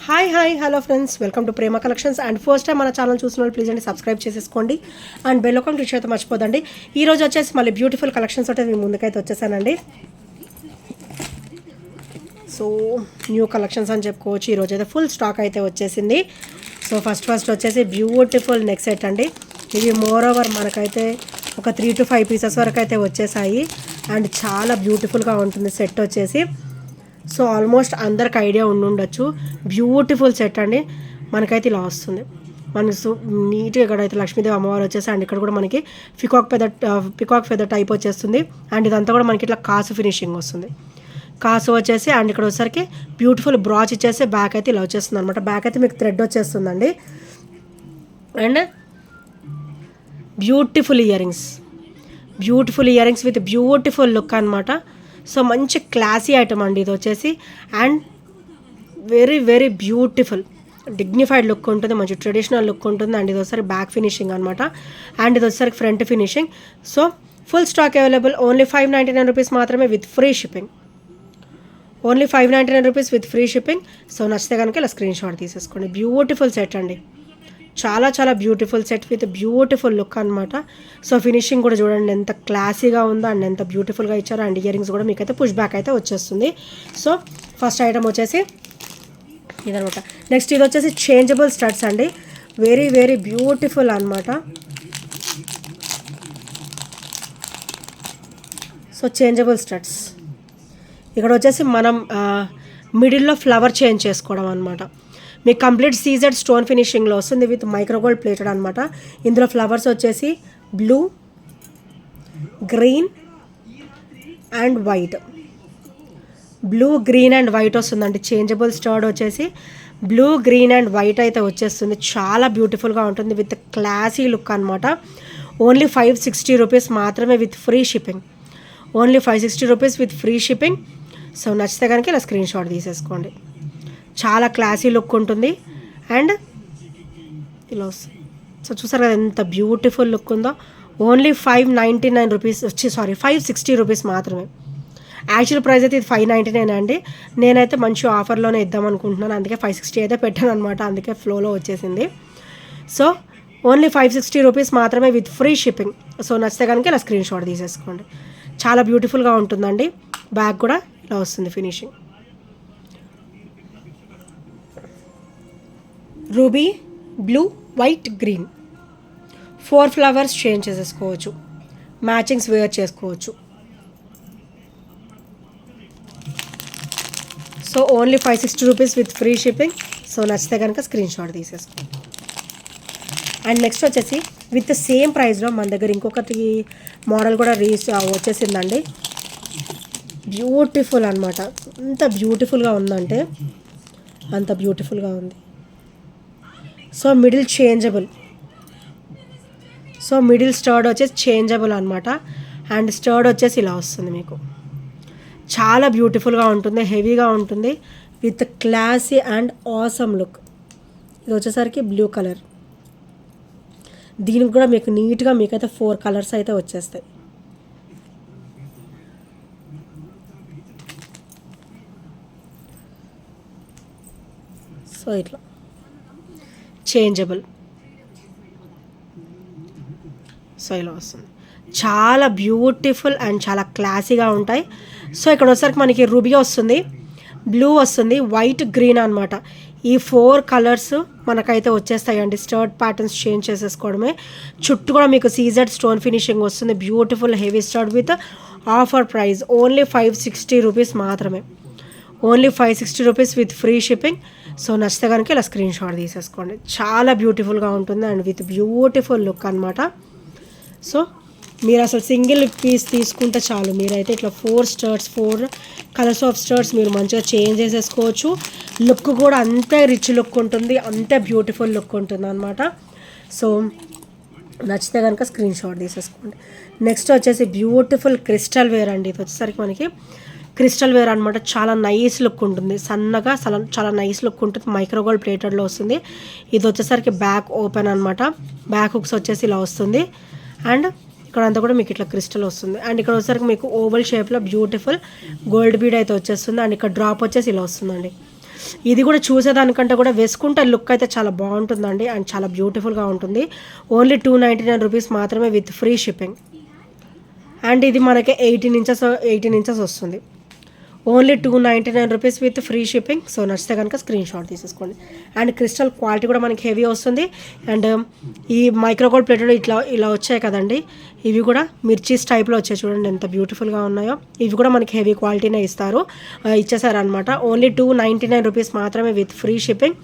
Hi hello friends, welcome to Prema collections. And first time మన channel చూసిన వాళ్ళు please అండి సబ్స్క్రైబ్ చేసేసుకోండి అండ్ బెల్ ఐకాన్ క్లిక్ చేయడం మర్చిపోదండి. ఈ రోజు వచ్చేసి మళ్ళీ బ్యూటిఫుల్ కలెక్షన్స్ అయితే మీ ముందుకైతే వచ్చేసానండి. సో న్యూ కలెక్షన్స్ అని చెప్పుకోవచ్చు. ఈరోజు అయితే ఫుల్ స్టాక్ అయితే వచ్చేసింది. సో ఫస్ట్ వచ్చేసి బ్యూటిఫుల్ నెక్ సెట్ అండి. ఇవి మోర్ ఓవర్ మనకైతే ఒక 3 to 5 పీసెస్ వరకు అయితే వచ్చేసాయి. అండ్ చాలా బ్యూటిఫుల్గా ఉంటుంది సెట్ వచ్చేసి. సో ఆల్మోస్ట్ అందరికి ఐడియా ఉండొచ్చు. బ్యూటిఫుల్ సెట్ అండి. మనకైతే ఇలా వస్తుంది. మనకి నీట్గా ఇక్కడ అయితే లక్ష్మీదేవి అమ్మవారు వచ్చేసి అండ్ ఇక్కడ కూడా మనకి పికాక్ ఫెదర్ టైప్ వచ్చేస్తుంది. అండ్ ఇదంతా కూడా మనకి ఇట్లా కాసు ఫినిషింగ్ వస్తుంది. కాసు వచ్చేసి అండ్ ఇక్కడ వచ్చేసరికి బ్యూటిఫుల్ బ్రాచ్ ఇచ్చేసి బ్యాక్ అయితే ఇలా వచ్చేస్తుంది అనమాట. బ్యాక్ అయితే మీకు థ్రెడ్ వచ్చేస్తుందండి. And beautiful ear rings with beautiful look అనమాట. సో మంచి క్లాసీ ఐటమ్ అండి ఇది వచ్చేసి. And very very beautiful dignified look ఉంటుంది, మంచి ట్రెడిషనల్ లుక్ ఉంటుంది. అండ్ ఇది వచ్చేసరికి బ్యాక్ ఫినిషింగ్ అనమాట. అండ్ ఇది వచ్చేసరికి front finishing. So full stock available. Only 599 rupees మాత్రమే with free shipping. Only 599 rupees with free shipping. So నచ్చితే కనుక ఇలా స్క్రీన్ షాట్ తీసేసుకోండి. బ్యూటిఫుల్ సెట్ అండి. చాలా beautiful set with beautiful look అనమాట. సో ఫినిషింగ్ కూడా చూడండి ఎంత క్లాసీగా ఉందో అండ్ ఎంత బ్యూటిఫుల్గా ఇచ్చారో. అండ్ ఇయర్ రింగ్స్ కూడా మీకైతే పుష్ బ్యాక్ అయితే వచ్చేస్తుంది. సో ఫస్ట్ ఐటమ్ వచ్చేసి ఇదనమాట. నెక్స్ట్ ఇది వచ్చేసి చేంజబుల్ స్టడ్స్ అండి. వెరీ వెరీ బ్యూటిఫుల్ అనమాట. సో చేంజబుల్ స్టడ్స్ ఇక్కడ వచ్చేసి మనం మిడిల్లో ఫ్లవర్ చేంజ్ చేసుకోవడం అనమాట. మీకు కంప్లీట్ సీజెడ్ స్టోన్ ఫినిషింగ్లో వస్తుంది విత్ మైక్రోగోల్డ్ ప్లేటెడ్ అనమాట. ఇందులో ఫ్లవర్స్ వచ్చేసి blue, green and white. Blue, green and white వస్తుందండి. చేంజబుల్ స్టర్డ్ వచ్చేసి బ్లూ, గ్రీన్ అండ్ వైట్ అయితే వచ్చేస్తుంది. చాలా బ్యూటిఫుల్గా ఉంటుంది విత్ క్లాసీ లుక్ అనమాట. ఓన్లీ 560 రూపీస్ మాత్రమే with free shipping. Only 560 rupees with free shipping. So నచ్చితే కనుక ఇలా స్క్రీన్ షాట్ తీసేసుకోండి. చాలా క్లాసీ లుక్ ఉంటుంది. అండ్ ఇలా వస్తుంది. సో చూసారు కదా ఎంత బ్యూటిఫుల్ లుక్ ఉందో. ఓన్లీ 599 రూపీస్ 560 రూపీస్ మాత్రమే. యాక్చువల్ ప్రైస్ అయితే ఇది 599 అండి. నేనైతే మంచి ఆఫర్లోనే ఇద్దాం అనుకుంటున్నాను, అందుకే 560 అయితే పెట్టాను అనమాట. అందుకే ఫ్లోలో వచ్చేసింది. సో ఓన్లీ 560 రూపీస్ మాత్రమే విత్ ఫ్రీ షిప్పింగ్. సో నచ్చితే కనుక ఇలా స్క్రీన్ షాట్ తీసేసుకోండి. చాలా బ్యూటిఫుల్గా ఉంటుందండి. బ్యాగ్ కూడా ఇలా వస్తుంది finishing. Ruby, blue, white, green 4 flowers change చేసేసుకోవచ్చు. మ్యాచింగ్స్ వేర్ చేసుకోవచ్చు. So only 560 rupees with free shipping. So నచ్చితే కనుక స్క్రీన్ షాట్ తీసేసుకోండి. అండ్ నెక్స్ట్ వచ్చేసి విత్ సేమ్ ప్రైస్లో మన దగ్గర ఇంకొకటి మోడల్ కూడా వచ్చేసిందండి. బ్యూటిఫుల్ అనమాట. ఎంత బ్యూటిఫుల్గా ఉందంటే అంత బ్యూటిఫుల్గా ఉంది. So middle changeable. So middle stud వచ్చేసి చేంజబుల్ అనమాట. అండ్ స్టర్డ్ వచ్చేసి ఇలా వస్తుంది మీకు. చాలా బ్యూటిఫుల్గా ఉంటుంది, హెవీగా ఉంటుంది with classy and awesome look. ఇది వచ్చేసరికి బ్లూ కలర్. దీనికి కూడా మీకు నీట్గా మీకైతే 4 కలర్స్ అయితే వచ్చేస్తాయి. సో ఇట్లా చేంజబుల్. సో ఇలా వస్తుంది. చాలా బ్యూటిఫుల్ అండ్ చాలా క్లాసీగా ఉంటాయి. సో ఇక్కడ వచ్చేసరికి మనకి రూబీ వస్తుంది, బ్లూ వస్తుంది, వైట్, గ్రీన్ అనమాట. ఈ 4 కలర్స్ మనకైతే వచ్చేస్తాయండి. స్టర్ట్ ప్యాటర్న్స్ చేంజ్ చేసేసుకోవడమే. చుట్టూ కూడా మీకు సీజెడ్ స్టోన్ ఫినిషింగ్ వస్తుంది. Beautiful heavy stud with offer price only 560 rupees మాత్రమే. Only 560 rupees with free shipping. So నచ్చితే కనుక ఇలా స్క్రీన్ షాట్ తీసేసుకోండి. చాలా బ్యూటిఫుల్గా ఉంటుంది అండ్ విత్ బ్యూటిఫుల్ లుక్ అనమాట. సో మీరు అసలు సింగిల్ పీస్ తీసుకుంటే చాలు. మీరైతే ఇట్లా 4 కలర్స్ ఆఫ్ స్టర్ట్స్ మీరు మంచిగా చేంజ్ చేసేసుకోవచ్చు. లుక్ కూడా అంతే రిచ్ లుక్ ఉంటుంది, అంతే బ్యూటిఫుల్ లుక్ ఉంటుంది అనమాట. సో నచ్చితే కనుక స్క్రీన్ షాట్ తీసేసుకోండి. నెక్స్ట్ వచ్చేసి బ్యూటిఫుల్ క్రిస్టల్ వేర్ అండి. ఇది వచ్చేసరికి మనకి క్రిస్టల్ వేర్ అనమాట. చాలా నైస్ లుక్ ఉంటుంది, సన్నగా చాలా నైస్ లుక్ ఉంటుంది. మైక్రోగోల్డ్ ప్లేటెడ్లో వస్తుంది. ఇది వచ్చేసరికి బ్యాక్ ఓపెన్ అనమాట. బ్యాక్ హుక్స్ వచ్చేసి ఇలా వస్తుంది. అండ్ ఇక్కడ అంతా కూడా మీకు ఇట్లా క్రిస్టల్ వస్తుంది. అండ్ ఇక్కడ వచ్చేసరికి మీకు ఓవల్ షేప్లో బ్యూటిఫుల్ గోల్డ్ బీడ్ అయితే వచ్చేస్తుంది. అండ్ ఇక్కడ డ్రాప్ వచ్చేసి ఇలా వస్తుందండి. ఇది కూడా చూసేదానికంటే కూడా వేసుకుంటే లుక్ అయితే చాలా బాగుంటుందండి అండ్ చాలా బ్యూటిఫుల్గా ఉంటుంది. ఓన్లీ 299 రూపీస్ మాత్రమే విత్ ఫ్రీ షిప్పింగ్. అండ్ ఇది మనకి 18 ఇంచెస్ వస్తుంది. Only 299 rupees with free shipping. So నచ్చితే కనుక స్క్రీన్ షాట్ తీసేసుకోండి. అండ్ క్రిస్టల్ క్వాలిటీ కూడా మనకి హెవీ వస్తుంది. అండ్ ఈ మైక్రోగోల్డ్ ప్లేటెడ్ ఇలా వచ్చాయి కదండి, ఇవి కూడా మిర్చీస్ టైప్లో వచ్చాయి. చూడండి ఎంత బ్యూటిఫుల్గా ఉన్నాయో. ఇవి కూడా మనకి హెవీ క్వాలిటీనే ఇచ్చేసారనమాట. ఓన్లీ 299 రూపీస్ మాత్రమే విత్ ఫ్రీ షిప్పింగ్.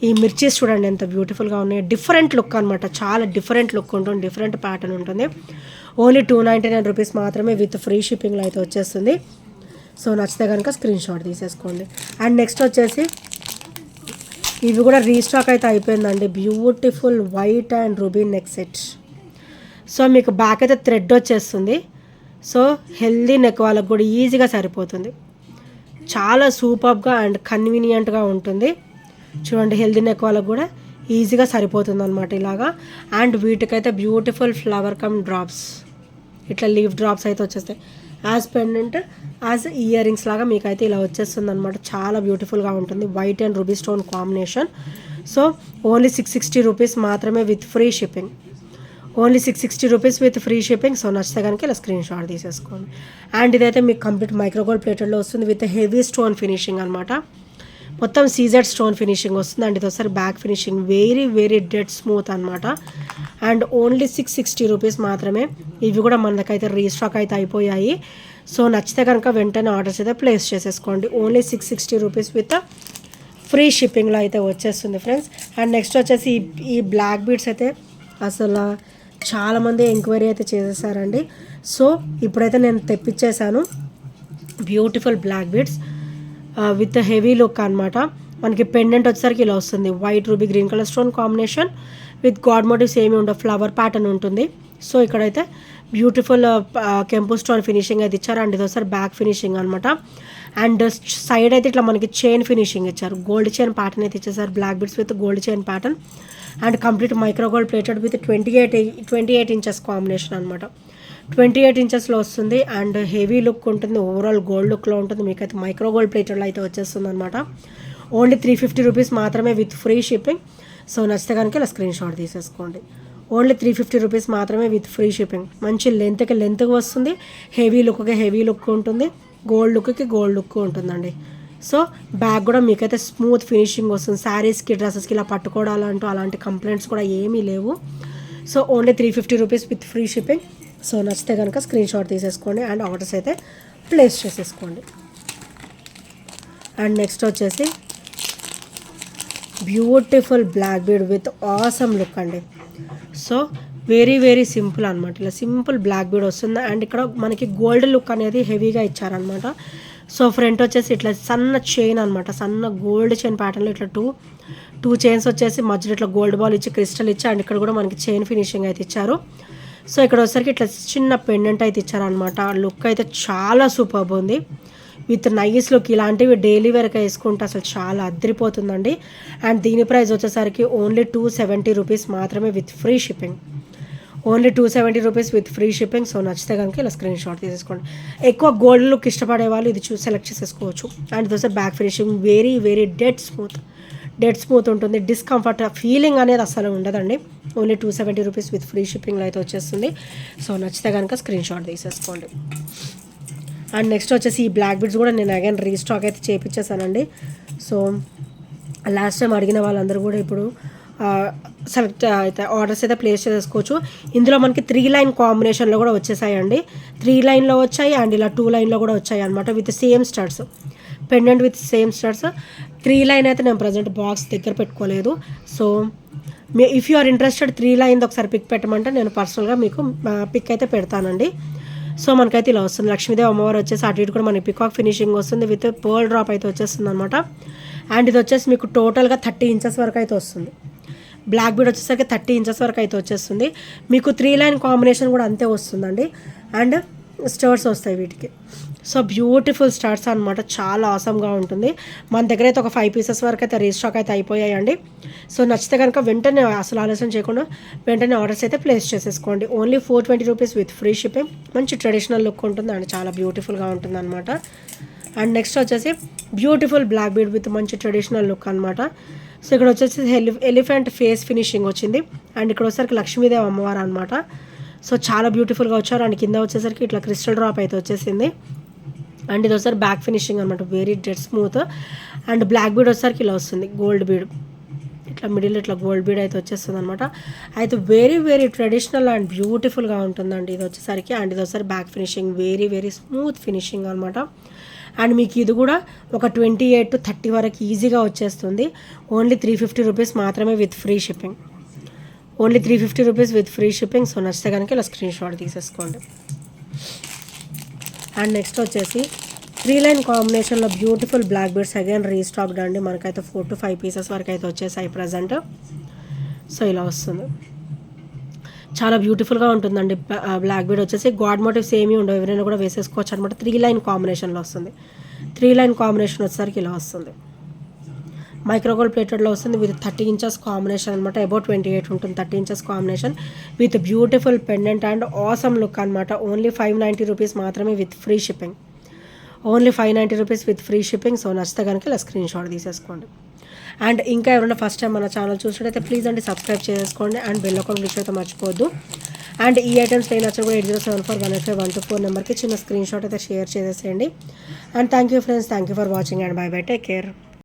ఈ మిర్చీస్ చూడండి ఎంత బ్యూటిఫుల్గా ఉన్నాయో. డిఫరెంట్ లుక్ అనమాట, చాలా డిఫరెంట్ లుక్ ఉంటుంది, డిఫరెంట్ ప్యాటర్న్ ఉంటుంది. ఓన్లీ 299 రూపీస్ మాత్రమే విత్ ఫ్రీ షిప్పింగ్లో అయితే వచ్చేస్తుంది. సో నచ్చితే కనుక స్క్రీన్ షాట్ తీసేసుకోండి. అండ్ నెక్స్ట్ వచ్చేసి ఇవి కూడా రీస్టాక్ అయితే అయిపోయిందండి. Beautiful white and ruby neck set. So మీకు బ్యాక్ అయితే థ్రెడ్ వచ్చేస్తుంది. సో హెల్దీ నెక్ వాళ్ళకు కూడా ఈజీగా సరిపోతుంది. చాలా సూపర్గా అండ్ కన్వీనియంట్గా ఉంటుంది. చూడండి హెల్దీ నెక్ వాళ్ళకు కూడా ఈజీగా సరిపోతుంది అనమాట ఇలాగా. అండ్ వీటికైతే బ్యూటిఫుల్ ఫ్లవర్ కమ్ డ్రాప్స్, ఇట్లా లీఫ్ డ్రాప్స్ అయితే వచ్చేస్తాయి. As pendant as earrings లాగా మీకు అయితే ఇలా వచ్చేస్తుంది అనమాట. చాలా బ్యూటిఫుల్గా ఉంటుంది. White and ruby stone combination. So only 660 rupees మాత్రమే with free shipping. Only 660 rupees with free shipping. So నచ్చితే కనుక ఇలా స్క్రీన్ షాట్ తీసేసుకోండి. అండ్ ఇదైతే మీకు కంప్లీట్ మైక్రోగోల్డ్ ప్లేటెడ్లో వస్తుంది విత్ హెవీ స్టోన్ ఫినిషింగ్ అనమాట. మొత్తం సీజెడ్ స్టోన్ ఫినిషింగ్ వస్తుంది. అండ్ ఇది ఒకసారి back finishing very very dead smooth అనమాట. అండ్ ఓన్లీ 660 రూపీస్ మాత్రమే. ఇవి కూడా మనకైతే రీస్టాక్ అయితే అయిపోయాయి. సో నచ్చితే కనుక వెంటనే ఆర్డర్స్ అయితే ప్లేస్ చేసేసుకోండి. ఓన్లీ 660 రూపీస్ విత్ ఫ్రీ షిప్పింగ్లో అయితే వచ్చేస్తుంది ఫ్రెండ్స్. అండ్ నెక్స్ట్ వచ్చేసి ఈ బ్లాక్ బీడ్స్ అయితే అసలు చాలామంది ఎంక్వైరీ అయితే చేసేసారండి. సో ఇప్పుడైతే నేను తెప్పించేశాను beautiful black beads with heavy look అనమాట. మనకి పెండెంట్ వచ్చేసరికి ఇలా వస్తుంది. White ruby green colour stone combination with god motifs ఏమి ఉండవు, ఫ్లవర్ ప్యాటర్న్ ఉంటుంది. సో ఇక్కడైతే బ్యూటిఫుల్ కెంపు స్టోన్ ఫినిషింగ్ అయితే ఇచ్చారు. అండ్ ఇది ఒకసారి బ్యాక్ ఫినిషింగ్ అనమాట. అండ్ సైడ్ అయితే ఇట్లా మనకి చైన్ ఫినిషింగ్ ఇచ్చారు. గోల్డ్ చైన్ ప్యాటర్న్ అయితే ఇచ్చేసారు. Black beads with gold chain pattern. And complete micro gold plated with 28 inches combination అనమాట. 28 ఇంచెస్లో వస్తుంది. అండ్ హెవీ లుక్ ఉంటుంది, ఓవరాల్ గోల్డ్ లుక్లో ఉంటుంది. మీకైతే మైక్రోగోల్డ్ ప్లేటెడ్లో అయితే వచ్చేస్తుంది అనమాట. ఓన్లీ 350 రూపీస్ మాత్రమే విత్ ఫ్రీ షిప్పింగ్. సో నచ్చితే కనుక ఇలా స్క్రీన్ షాట్ తీసేసుకోండి. ఓన్లీ 350 రూపీస్ మాత్రమే విత్ ఫ్రీ షిప్పింగ్. మంచి లెంత్కి వస్తుంది, హెవీ లుక్కి హెవీ లుక్ ఉంటుంది, గోల్డ్ లుక్కి గోల్డ్ లుక్ ఉంటుందండి. సో బ్యాగ్ కూడా మీకైతే స్మూత్ ఫినిషింగ్ వస్తుంది. శారీస్కి డ్రెస్సెస్కి ఇలా పట్టుకోవడాలంటూ అలాంటి కంప్లైంట్స్ కూడా ఏమీ లేవు. So only 350 rupees with free shipping. So నచ్చితే కనుక స్క్రీన్ షాట్ తీసేసుకోండి అండ్ ఆర్డర్స్ అయితే ప్లేస్ చేసేసుకోండి. అండ్ నెక్స్ట్ వచ్చేసి beautiful black bead with awesome look అండి. సో వెరీ వెరీ సింపుల్ అనమాట. ఇలా సింపుల్ బ్లాక్ బీడ్ వస్తుంది. అండ్ ఇక్కడ మనకి గోల్డ్ లుక్ అనేది హెవీగా ఇచ్చారనమాట. సో ఫ్రంట్ వచ్చేసి ఇట్లా సన్న చైన్ అనమాట, సన్న గోల్డ్ చైన్ ప్యాటర్న్లో ఇట్లా టూ చైన్స్ వచ్చేసి మధ్యలో ఇట్లా గోల్డ్ బాల్ ఇచ్చి క్రిస్టల్ ఇచ్చి అండ్ ఇక్కడ కూడా మనకి చైన్ ఫినిషింగ్ అయితే ఇచ్చారు. సో ఇక్కడ వచ్చేసరికి ఇట్లా చిన్న పెండెంట్ అయితే ఇచ్చారనమాట. లుక్ అయితే చాలా సూపర్బ్ ఉంది విత్ నైస్ లుక్. ఇలాంటివి డైలీ వేర్గా వేసుకుంటే అసలు చాలా అద్దరిపోతుందండి. అండ్ దీని ప్రైస్ వచ్చేసరికి ఓన్లీ 270 రూపీస్ మాత్రమే with free shipping. Only 270 rupees with free shipping. So నచ్చితే కనుక ఇలా స్క్రీన్ షాట్ తీసేసుకోండి. ఎక్కువ గోల్డ్ లుక్ ఇష్టపడే వాళ్ళు ఇది సెలెక్ట్ చేసేసుకోవచ్చు. అండ్ దోసే back finishing very very dead smooth ఉంటుంది. డిస్కంఫర్ట్ ఫీలింగ్ అనేది అసలు ఉండదండి. ఓన్లీ 270 రూపీస్ విత్ ఫ్రీ షిప్పింగ్లో అయితే వచ్చేస్తుంది. సో నచ్చితే కనుక స్క్రీన్ షాట్ తీసేసుకోండి. అండ్ నెక్స్ట్ వచ్చేసి ఈ బ్లాక్ బీడ్స్ కూడా నేను అగైన్ రీస్టాక్ అయితే చేయించేసానండి. సో లాస్ట్ టైం అడిగిన వాళ్ళందరూ కూడా ఇప్పుడు సెలెక్ట్ అయితే ఆర్డర్స్ అయితే ప్లేస్ చేసుకోవచ్చు. ఇందులో మనకి 3 లైన్ కాంబినేషన్లో కూడా వచ్చేసాయండి. 3 లైన్లో వచ్చాయి అండ్ ఇలా 2 లైన్లో కూడా వచ్చాయి అనమాట with same studs, pendant with same studs. 3 line అయితే నేను ప్రజెంట్ బాక్స్ దగ్గర పెట్టుకోలేదు. So if you are interested 3 line ఒకసారి పిక్ పెట్టమంటే నేను పర్సనల్గా మీకు పిక్ అయితే పెడతానండి. సో మనకైతే ఇలా వస్తుంది. లక్ష్మీదేవి అమ్మవారు వచ్చేసి అటు ఇటు కూడా మనకి పికాక్ ఫినిషింగ్ వస్తుంది విత్ పర్ల్ డ్రాప్ అయితే వచ్చేస్తుంది అనమాట. అండ్ ఇది వచ్చేసి మీకు టోటల్గా 30 ఇంచెస్ వరకు అయితే వస్తుంది. బ్లాక్ బీడ్ వచ్చేసరికి 30 ఇంచెస్ వరకు అయితే వచ్చేస్తుంది. మీకు 3 లైన్ కాంబినేషన్ కూడా అంతే వస్తుందండి. అండ్ స్టర్స్ వస్తాయి వీటికి. సో బ్యూటిఫుల్ స్టర్స్ అనమాట, చాలా ఆసమ్గా ఉంటుంది. మన దగ్గర అయితే ఒక 5 పీసెస్ వరకు అయితే రీస్టాక్ అయితే అయిపోయాయండి. సో నచ్చితే కనుక వెంటనే అసలు ఆలస్యం చేయకుండా వెంటనే ఆర్డర్స్ అయితే ప్లేస్ చేసేసుకోండి. Only 420 rupees with free shipping. మంచి ట్రెడిషనల్ లుక్ ఉంటుంది అండ్ చాలా బ్యూటిఫుల్గా ఉంటుంది అనమాట. అండ్ నెక్స్ట్ వచ్చేసి బ్యూటిఫుల్ బ్లాక్ బీడ్ విత్ మంచి ట్రెడిషనల్ లుక్ అనమాట. సో ఇక్కడ వచ్చేసి ఎలిఫెంట్ ఫేస్ ఫినిషింగ్ వచ్చింది. అండ్ ఇక్కడ వచ్చేసరికి లక్ష్మీదేవి అమ్మవారు అనమాట. సో చాలా బ్యూటిఫుల్గా వచ్చారు. అండ్ కింద వచ్చేసరికి ఇట్లా క్రిస్టల్ డ్రాప్ అయితే వచ్చేసింది. అండ్ ఇది వచ్చేసరికి బ్యాక్ ఫినిషింగ్ అనమాట, very dead smooth. And black bead వచ్చేసరికి ఇలా వస్తుంది, గోల్డ్ బీడ్ ఇట్లా మిడిల్ ఇట్లా గోల్డ్ బీడ్ అయితే వచ్చేస్తుంది అనమాట. అయితే వెరీ వెరీ ట్రెడిషనల్ అండ్ బ్యూటిఫుల్గా ఉంటుందండి ఇది వచ్చేసరికి. అండ్ ఇది వచ్చేసరికి back finishing very very smooth finishing అనమాట. అండ్ మీకు ఇది కూడా ఒక 28 to 30 వరకు ఈజీగా వచ్చేస్తుంది. ఓన్లీ 350 రూపీస్ మాత్రమే with free shipping. Only 350 rupees with free shipping. So నచ్చితే కనుక ఇలా స్క్రీన్ షాట్ తీసేసుకోండి. అండ్ నెక్స్ట్ వచ్చేసి 3 లైన్ కాంబినేషన్లో beautiful black beads again restocked అండి. మనకైతే 4 to 5 పీసెస్ వరకు అయితే వచ్చేసాయి ప్రజెంట్. సో ఇలా వస్తుంది, చాలా బ్యూటిఫుల్గా ఉంటుందండి. బ్లాక్ బీడ్ వచ్చేసి గాడ్ మోటివ్స్ ఏమీ ఉండవు, ఎవరైనా కూడా వేసేసుకోవచ్చు అనమాట. 3 లైన్ కాంబినేషన్లో వస్తుంది. 3 లైన్ కాంబినేషన్ వచ్చేసరికి ఇలా వస్తుంది. మైక్రోగోల్డ్ ప్లేటెడ్లో వస్తుంది విత్ 30 inches కాంబినేషన్ అనమాట. అబౌట్ 28 ఉంటుంది, 30 inches combination with beautiful pendant and awesome look అనమాట. ఓన్లీ 590 రూపీస్ మాత్రమే with free shipping. Only 590 rupees with free shipping. So నచ్చితే కనుక ఇలా స్క్రీన్ షాట్ తీసేసుకోండి. అండ్ ఇంకా ఎవరైనా ఫస్ట్ టైం మన ఛానల్ చూసినట్టయితే ప్లీజ్ అండి సబ్స్క్రైబ్ చేసుకోండి. అండ్ బెల్ ఐకాన్ క్లిక్ అయితే మర్చిపోవద్దు. అండ్ ఈ ఐటమ్స్ నేను వచ్చి కూడా 8074185124 నెంబర్కి చిన్న స్క్రీన్ షాట్ అయితే షేర్ చేసేసేయండి. And thank you friends, thank you for watching and by by, take care.